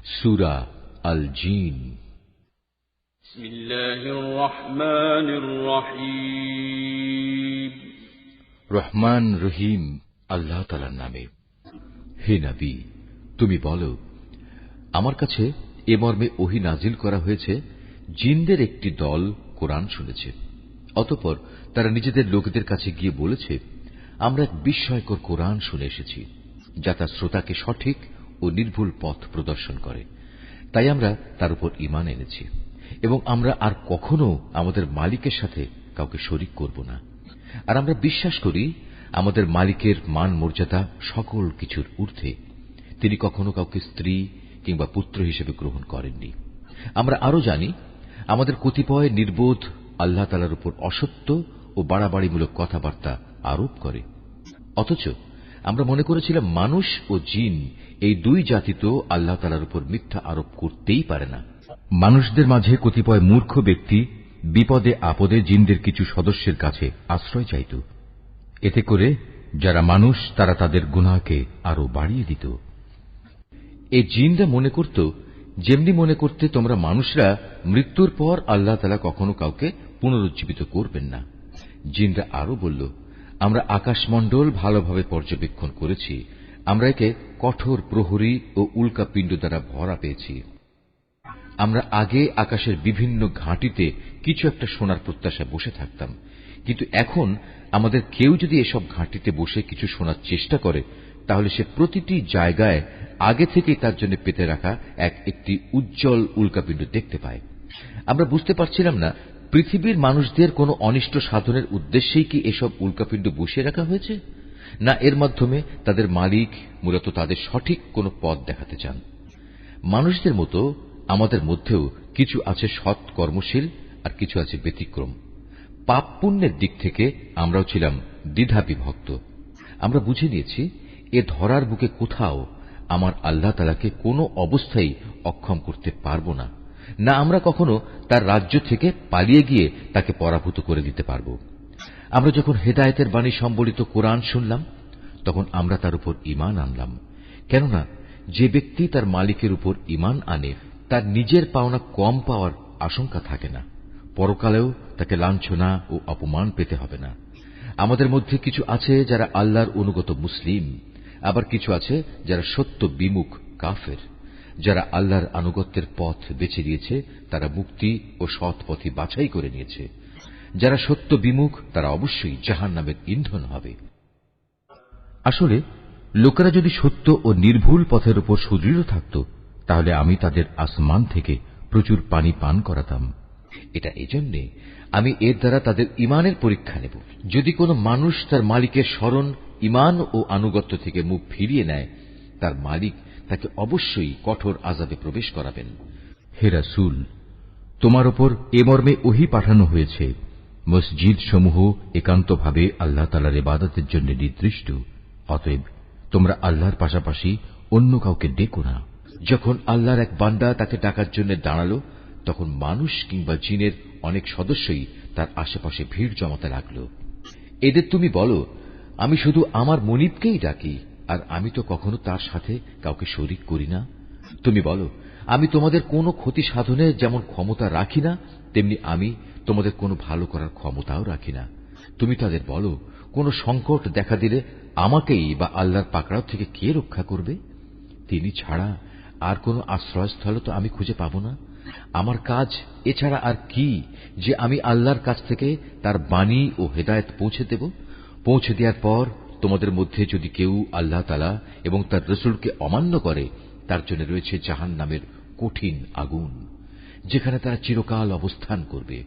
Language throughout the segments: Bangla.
সূরা আল জিন। বিসমিল্লাহির রহমানির রহিম। রহমান রহিম আল্লাহ তাআলার নামে। হে নবী, তুমি বলো, আমার কাছে এ মর্মে ওহী নাজিল করা হয়েছে, জিনদের একটি দল কোরআন শুনেছে। অতঃপর তারা নিজেদের লোকদের কাছে গিয়ে বলেছে, আমরা এক বিস্ময়কর কোরআন শুনে এসেছি, যা তার শ্রোতাকে সঠিক ও নির্ভুল পথ প্রদর্শন করে। তাই আমরা তার উপর ঈমান এনেছি এবং আমরা আর কখনো আমাদের মালিকের সাথে কাউকে শরীক করব না। আর আমরা বিশ্বাস করি আমাদের মালিকের মান মর্যাদা সকল কিছুর ঊর্ধ্বে। তিনি কখনো কাউকে স্ত্রী কিংবা পুত্র হিসেবে গ্রহণ করেননি। আমরা আরো জানি আমাদের কতিপয় নির্বোধ আল্লাহ তাআলার উপর অসত্য ও বাড়াবাড়িমূলক কথাবার্তা আরোপ করে। অথচ আমরা মনে করেছিলাম মানুষ ও জিন এই দুই জাতি তো আল্লাহ তাআলার উপর মিথ্যা আরোপ করতেই পারে না। মানুষদের মাঝে কতিপয় মূর্খ ব্যক্তি বিপদে আপদে জিনদের কিছু সদস্যের কাছে আশ্রয় চাইত। এতে করে যারা মানুষ তারা তাদের গুনাহকে আরো বাড়িয়ে দিত। এই জিনরা মনে করত, যেমনি মনে করতে তোমরা মানুষরা মৃত্যুর পর আল্লাহ তাআলা কখনো কাউকে পুনরুজ্জীবিত করবেন না। জিনরা আরো বলল, আমরা আকাশমণ্ডল ভালোভাবে পর্যবেক্ষণ করেছি, আমরা একে কঠোর প্রহরী ও উল্কাপিণ্ড দ্বারা ভরা পেয়েছি। আমরা আগে আকাশের বিভিন্ন ঘাঁটিতে কিছু একটা শোনার প্রত্যাশায় বসে থাকতাম, কিন্তু এখন আমাদের কেউ যদি এসব ঘাঁটিতে বসে কিছু শোনার চেষ্টা করে, তাহলে সে প্রতিটি জায়গায় আগে থেকেই তার জন্য পেতে রাখা একটি উজ্জ্বল উল্কাপিণ্ড দেখতে পায়। আমরা বুঝতে পারছিলাম না, পৃথিবীর মানুষদের কোনো অনিষ্ট সাধনের উদ্দেশ্যেই কি এসব উল্কাপিণ্ড বসিয়ে রাখা হয়েছে, না এর মাধ্যমে তাদের মালিক মূলত তাদের সঠিক কোনো পথ দেখাতে চান। মানুষদের মতো আমাদের মধ্যেও কিছু আছে সৎ কর্মশীল, আর কিছু আছে ব্যতিক্রম। পাপ পুণ্যের দিক থেকে আমরাও ছিলাম দ্বিধা বিভক্ত। আমরা বুঝে নিয়েছি, এ ধরার বুকে কোথাও আমার আল্লাহ তাআলাকে কোনো অবস্থায় অক্ষম করতে পারব না, না আমরা কখনো তার রাজ্য থেকে পালিয়ে গিয়ে তাকে পরাভূত করে দিতে পারব। আমরা যখন হেদায়েতের বাণী সম্বলিত কোরআন শুনলাম, তখন আমরা তার উপর ঈমান আনলাম। কেননা যে ব্যক্তি তার মালিকের উপর ঈমান আনে, তার নিজের পাওনা কম পাওয়ার আশঙ্কা থাকে না, পরকালেও তাকে লাঞ্ছনা ও অপমান পেতে হবে না। আমাদের মধ্যে কিছু আছে যারা আল্লাহর অনুগত মুসলিম, আবার কিছু আছে যারা সত্য বিমুখ কাফের। যারা আল্লাহর আনুগত্যের পথ বেছে নিয়েছে তারা মুক্তি ও সৎ পথই বাছাই করে নিয়েছে। যারা সত্য বিমুখ তারা অবশ্যই জাহান্নামের ইন্ধন হবে। আসলে লোকেরা যদি সত্য ও নির্ভুল পথের উপর সুদৃঢ় থাকত, তাহলে আমি তাদের আসমান থেকে প্রচুর পানি পান করাতাম। এটা এজন্যে আমি এর দ্বারা তাদের ঈমানের পরীক্ষা নেব। যদি কোনো মানুষ তার মালিকের স্মরণ, ঈমান ও আনুগত্য থেকে মুখ ফিরিয়ে নেয়, তার মালিক তাকে অবশ্যই কঠোর আযাবে প্রবেশ করাবেন। হে রাসূল, তোমার উপর এ মর্মে ওহী পাঠানো হয়েছে, মসজিদ সমূহ একান্তভাবে আল্লাহ তাআলার ইবাদতের জন্য নির্দিষ্ট। অতএব তোমরা আল্লাহর পাশাপাশি অন্য কাউকে ডেকো না। যখন আল্লাহর এক বান্দা তাকে ডাকার জন্য দাঁড়ালো, তখন মানুষ কিংবা জিনের অনেক সদস্যই তার আশেপাশে ভিড় জমাতে লাগল। এদের তুমি বলো, আমি শুধু আমার মনিবকেই ডাকি, আর আমি তো কখনো তার সাথে কাউকে শরীক করি না। তুমি বলো, আমি তোমাদের কোনো ক্ষতি সাধনের যেমন ক্ষমতা রাখি না, তেমনি আমি তোমাদের কোনো ভালো করার ক্ষমতাও রাখি না। তুমি তাদের বলো, কোনো সংকট দেখা দিলে আমাকেই বা আল্লাহর পাকড়াও থেকে কে রক্ষা করবে? তিনি ছাড়া আর কোনো আশ্রয়স্থল তো আমি খুঁজে পাব না। আমার কাজ এছাড়া আর কি যে আমি আল্লাহর কাছ থেকে তার বাণী ও হেদায়েত পৌঁছে দেব। পৌঁছে দেওয়ার পর তোমাদের মধ্যে যদি কেউ আল্লাহ তাআলা এবং তার রাসূলকে অমান্য করে, তার জন্য রয়েছে জাহান্নামের কঠিন আগুন, যেখানে তারা চিরকাল অবস্থান করবে।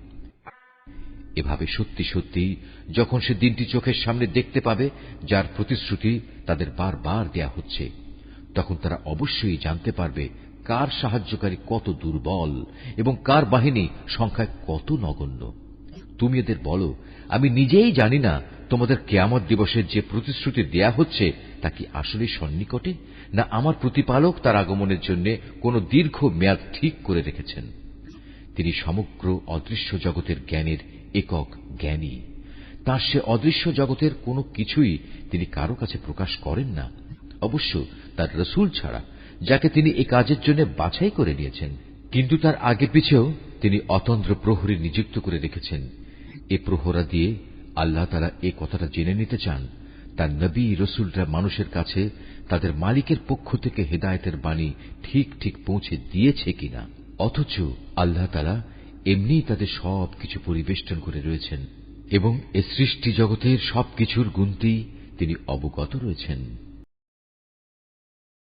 এভাবে সত্যি সত্যি যখন সে দিনটি চোখের সামনে দেখতে পাবে, যার প্রতিশ্রুতি তাদের বারবার দেয়া হচ্ছে, তখন তারা অবশ্যই জানতে পারবে কার সাহায্যকারী কত দুর্বল এবং কার বাহিনী সংখ্যায় কত নগণ্য। তুমি এদের বলো, আমি নিজেই জানি না তোমাদের কিয়ামত দিবসের যে প্রতিশ্রুতি দেয়া হচ্ছে তা কি আসলে সন্নিকটে, না আমার প্রতিপালক তার আগমনের জন্য কোন দীর্ঘ মেয়াদ ঠিক করে রেখেছেন। তিনি সমগ্র অদৃশ্য জগতের জ্ঞানের একক জ্ঞানী। তার সে অদৃশ্য জগতের কোনো কিছুই তিনি কারো কাছে প্রকাশ করেন না। অবশ্য তার রাসূল ছাড়া যাকে তিনি এই কাজের জন্য বাছাই করে নিয়েছেন, কিন্তু তার আগে পিছেও তিনি অতন্দ্র প্রহরী নিযুক্ত করে রেখেছেন। এ প্রহরা দিয়ে আল্লাহ তাআলা এ কথাটা জেনে নিতে চান তার নবী রসুলরা মানুষের কাছে তাদের মালিকের পক্ষ থেকে হেদায়েতের বাণী ঠিক ঠিক পৌঁছে দিয়েছে কিনা। অথচ আল্লাহ তাআলা এমনিই তাদের সবকিছু পরিবেষ্টন করে রয়েছেন এবং এ সৃষ্টি জগতের সবকিছুর গুনতি তিনি অবগত রয়েছেন।